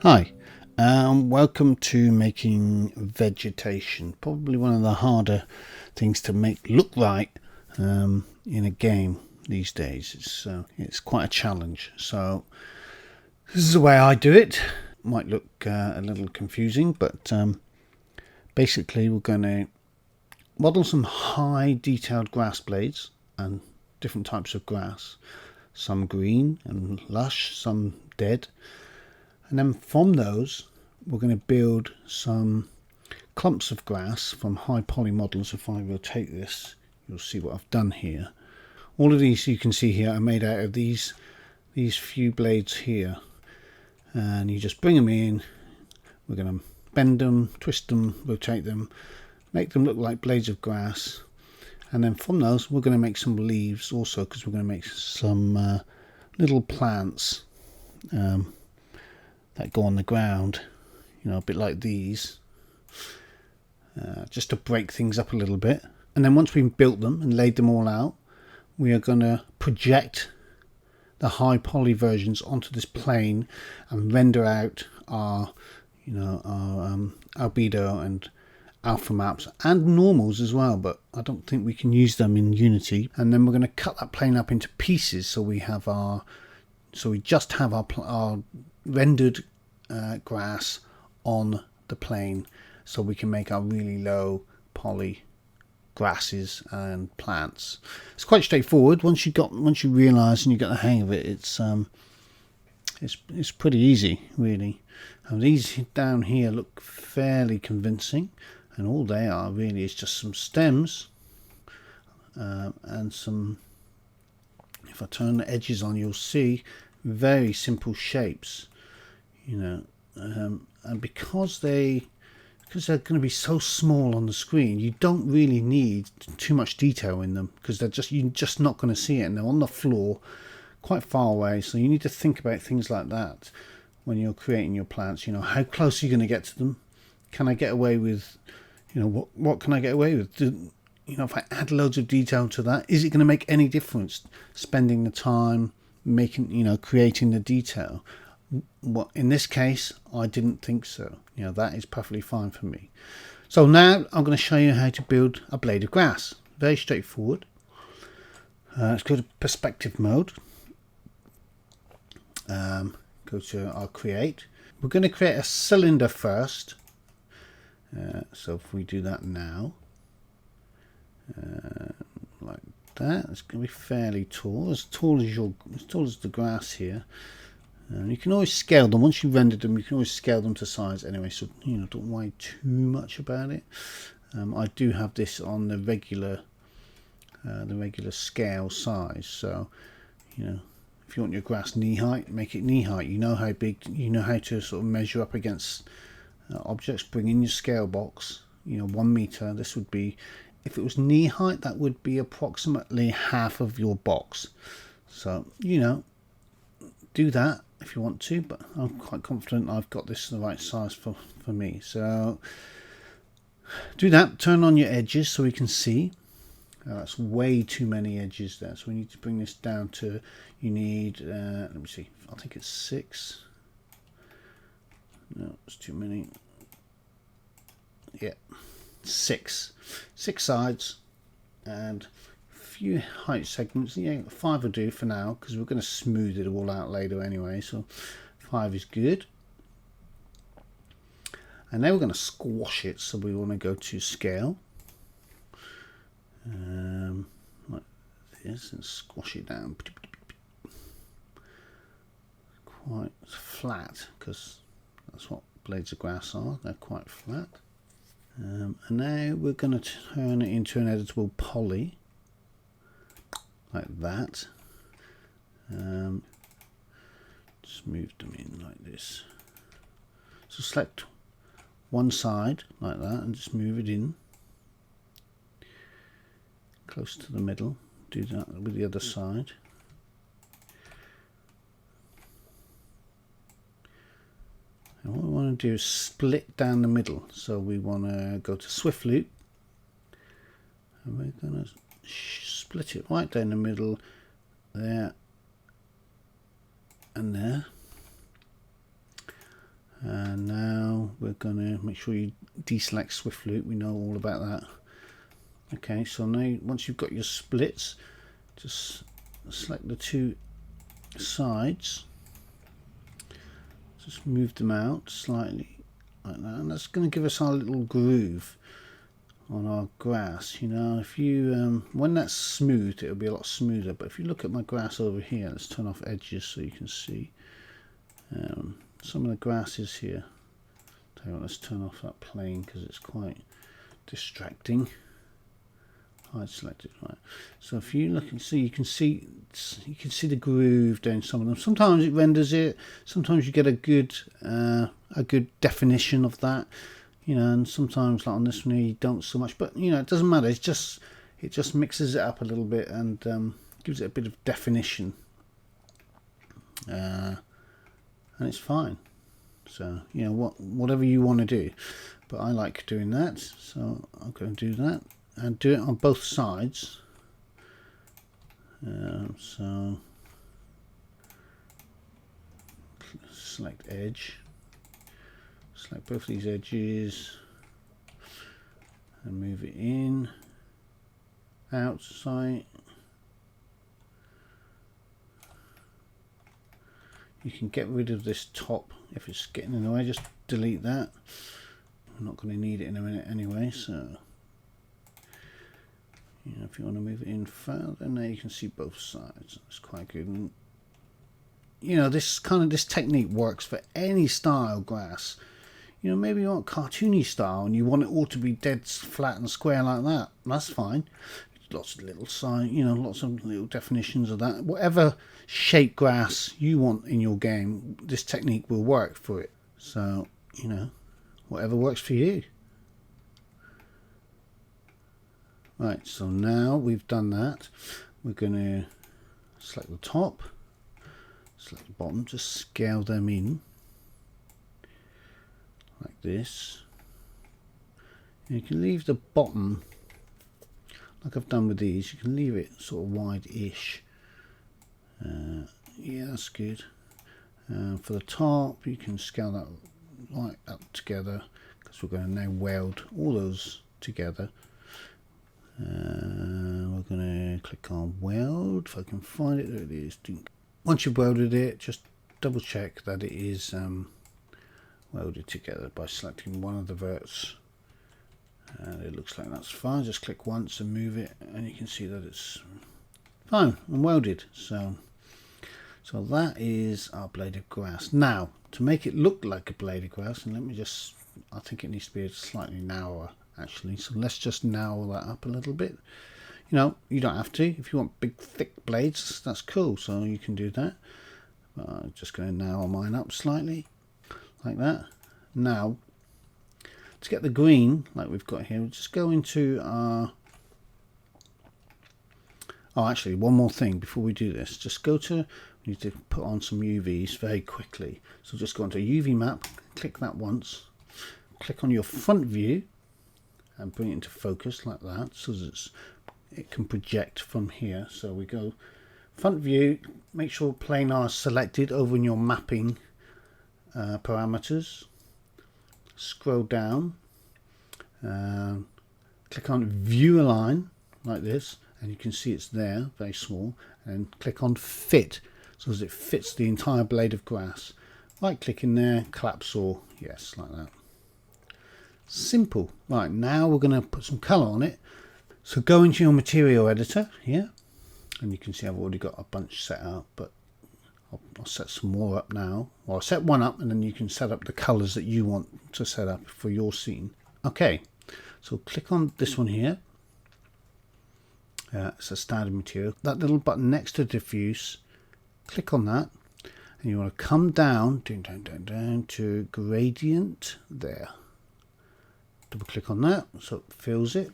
Hi, welcome to making vegetation. Probably one of the harder things to make look right in a game these days. It's quite a challenge. So this is the way I do it. Might look a little confusing, but basically we're going to model some high detailed grass blades and different types of grass. Some green and lush, some dead. And then from those, we're going to build some clumps of grass from high poly models. If I rotate this, you'll see what I've done here. All of these you can see here are made out of these few blades here. And you just bring them in. We're going to bend them, twist them, rotate them, make them look like blades of grass. And then from those, we're going to make some leaves also, because we're going to make some little plants that go on the ground, a bit like these, just to break things up a little bit. And then once we've built them and laid them all out, we are going to project the high poly versions onto this plane and render out our albedo and alpha maps and normals as well, but I don't think we can use them in Unity. And then we're going to cut that plane up into pieces, so we just have our rendered grass on the plane, so we can make our really low poly grasses and plants. It's quite straightforward. Once you realise and you get the hang of it, it's pretty easy, really. And these down here look fairly convincing, and all they are really is just some stems and some. If I turn the edges on, you'll see very simple shapes, and because they're going to be so small on the screen, you don't really need too much detail in them, because you're just not going to see it, and they're on the floor quite far away. So you need to think about things like that when you're creating your plants. How close are you going to get to them? Can I get away with, what can I get away with? If I add loads of detail to that, is it going to make any difference spending the time making, creating the detail? In this case, I didn't think so. That is perfectly fine for me. So now I'm going to show you how to build a blade of grass. Very straightforward. Let's go to perspective mode. Go to our create. We're going to create a cylinder first. So if we do that now, like that, it's going to be fairly tall, as tall as the grass here. You can always scale them. Once you've rendered them, you can always scale them to size anyway, so don't worry too much about it. I do have this on the regular scale size, so if you want your grass knee height, make it knee height. You know how big, how to sort of measure up against objects. Bring in your scale box, 1 meter. This would be, if it was knee height, that would be approximately half of your box. So do that if you want to, but I'm quite confident I've got this the right size for me. So do that. Turn on your edges so we can see. That's way too many edges there, so we need to bring this down to, you need let me see, I think it's 6. No, it's too many. Yeah, 6 sides and a few height segments. Yeah, 5 will do for now, because we're going to smooth it all out later anyway, so 5 is good. And now we're going to squash it, so we want to go to scale, like this, and squash it down quite flat, because that's what blades of grass are. They're quite flat. And now we're going to turn it into an editable poly, like that. Just move them in like this. So select one side like that and just move it in close to the middle. Do that with the other side. And what we want to do is split down the middle. So we want to go to Swift Loop, and we're going to split it right down the middle, there and there. And now we're going to make sure you deselect Swift Loop. We know all about that. Okay, so now once you've got your splits, just select the two sides. Just move them out slightly like that. And that's going to give us our little groove on our grass. You know, if you when that's smooth, it'll be a lot smoother. But if you look at my grass over here, let's turn off edges so you can see some of the grasses here. Tell you what, let's turn off that plane because it's quite distracting. Hide selected, right? So if you look and see, you can see the groove down some of them. Sometimes it renders it. Sometimes you get a good definition of that. You know, and sometimes like on this one here, you don't so much. But you know, it doesn't matter. It just mixes it up a little bit and gives it a bit of definition. And it's fine. So you know, whatever you want to do, but I like doing that, so I'm going to do that and do it on both sides. So select edge, select both these edges and move it in, outside. You can get rid of this top if it's getting in the way, just delete that. I'm not going to need it in a minute anyway, so you know, if you want to move it in further, now you can see both sides. It's quite good. And you know, this technique works for any style grass. You know, maybe you want cartoony style and you want it all to be dead flat and square like that. That's fine. Lots of little sign, you know, lots of little definitions of that. Whatever shape grass you want in your game, this technique will work for it. So, you know, whatever works for you. Right, so now we've done that, we're going to select the top, select the bottom, just scale them in like this. And you can leave the bottom like I've done with these. You can leave it sort of wide-ish. Yeah, that's good. For the top, you can scale that right up together because we're going to now weld all those together. We're going to click on weld. If I can find it, there it is. Once you've welded it, just double check that it is welded together by selecting one of the verts. And it looks like that's fine. Just click once and move it, and you can see that it's fine and welded. So that is our blade of grass. Now, to make it look like a blade of grass, and I think it needs to be slightly narrower actually. So let's just narrow that up a little bit. You know, you don't have to. If you want big thick blades, that's cool. So you can do that. I'm just going to narrow mine up slightly, like that. Now, to get the green, like we've got here, we'll just go into our... Oh, actually, one more thing before we do this. Just go to... We need to put on some UVs very quickly. So just go into UV map, click that once, click on your front view, and bring it into focus like that, so that it can project from here. So we go front view, make sure planar is selected over in your mapping parameters. Scroll down, click on view align like this, and you can see it's there, very small, and click on fit so as it fits the entire blade of grass. Right click in there, collapse all, yes, like that. Simple. Right, now we're going to put some colour on it. So go into your material editor here, and you can see I've already got a bunch set up, but I'll set some more up now. Well, I'll set one up, and then you can set up the colours that you want to set up for your scene. Okay, so click on this one here. It's a standard material. That little button next to diffuse, click on that, and you want to come down to gradient there. Double click on that so it fills it,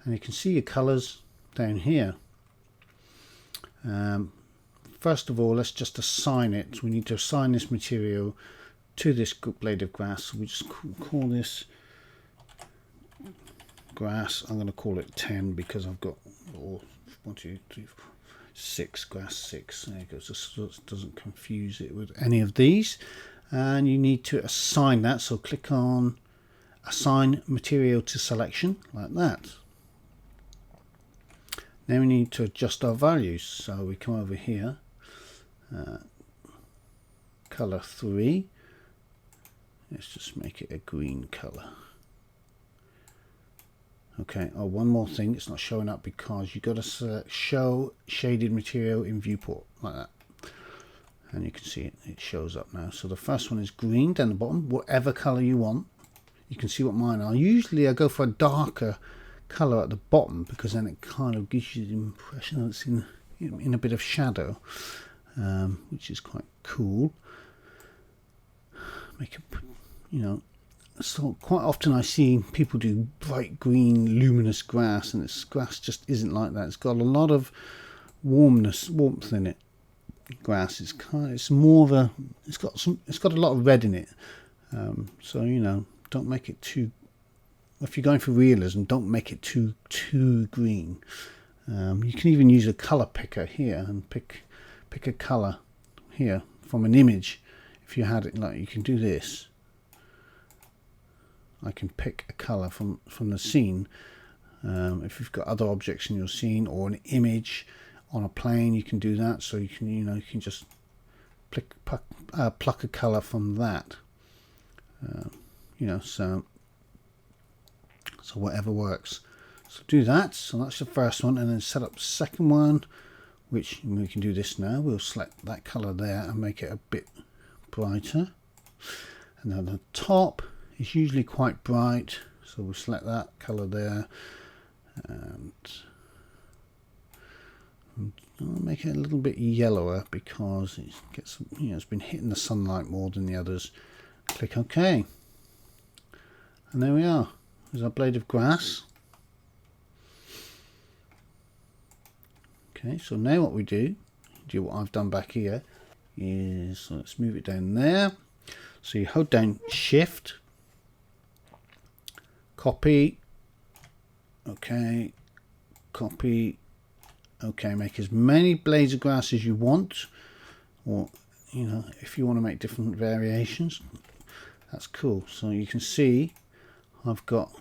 and you can see your colours down here. First of all, let's just assign it. We need to assign this material to this blade of grass. We just call this grass. I'm going to call it 10 because I've got 1, 2, 3, 4, 6 grass 6. There it goes. Just so it doesn't confuse it with any of these. and you need to assign that. So click on assign material to selection like that. Now we need to adjust our values, so we come over here, color 3, let's just make it a green color. Okay, oh, one more thing, it's not showing up because you've got to select show shaded material in viewport like that, and you can see it shows up now. So the first one is green down the bottom, whatever color you want. You can see what mine are. Usually I go for a darker color at the bottom because then it kind of gives you the impression that it's in a bit of shadow, which is quite cool. Make it, you know, so quite often I see people do bright green luminous grass, and this grass just isn't like that. It's got a lot of warmth in it. Grass is it's more of a, it's got a lot of red in it, so you know, don't make it too, if you're going for realism, don't make it too green. You can even use a color picker here and pick a color here from an image. If you had it, like, you can do this. I can pick a color from the scene. If you've got other objects in your scene or an image on a plane, you can do that. So you can, you know, you can just pluck a color from that. You know, so whatever works. So do that. So that's the first one, and then set up the second one, which we can do this now. We'll select that color there and make it a bit brighter. And then the top is usually quite bright, so we'll select that color there, and I'll make it a little bit yellower because it gets, you know, it's been hitting the sunlight more than the others. Click OK, and there we are. There's our blade of grass. Okay, so now what we do what I've done back here is, so let's move it down there. So you hold down Shift, copy, okay, copy, okay, make as many blades of grass as you want, or, you know, if you want to make different variations, that's cool. So you can see I've got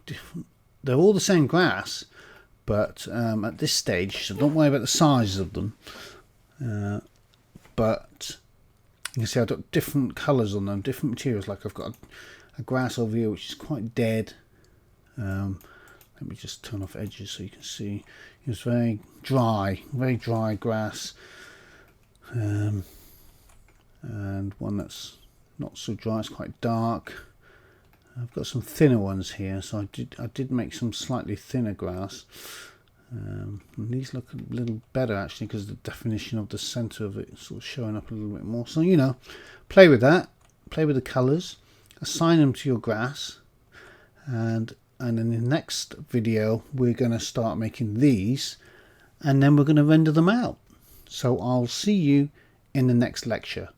different, they're all the same grass, but at this stage, so don't worry about the size of them, but you can see I've got different colours on them, different materials. Like I've got a grass over here which is quite dead. Let me just turn off edges so you can see. It's very dry grass, and one that's not so dry, it's quite dark. I've got some thinner ones here, so I did make some slightly thinner grass. And these look a little better actually because the definition of the center of it is sort of showing up a little bit more. So, you know, play with that, play with the colors, assign them to your grass, and in the next video we're going to start making these, and then we're going to render them out. So I'll see you in the next lecture.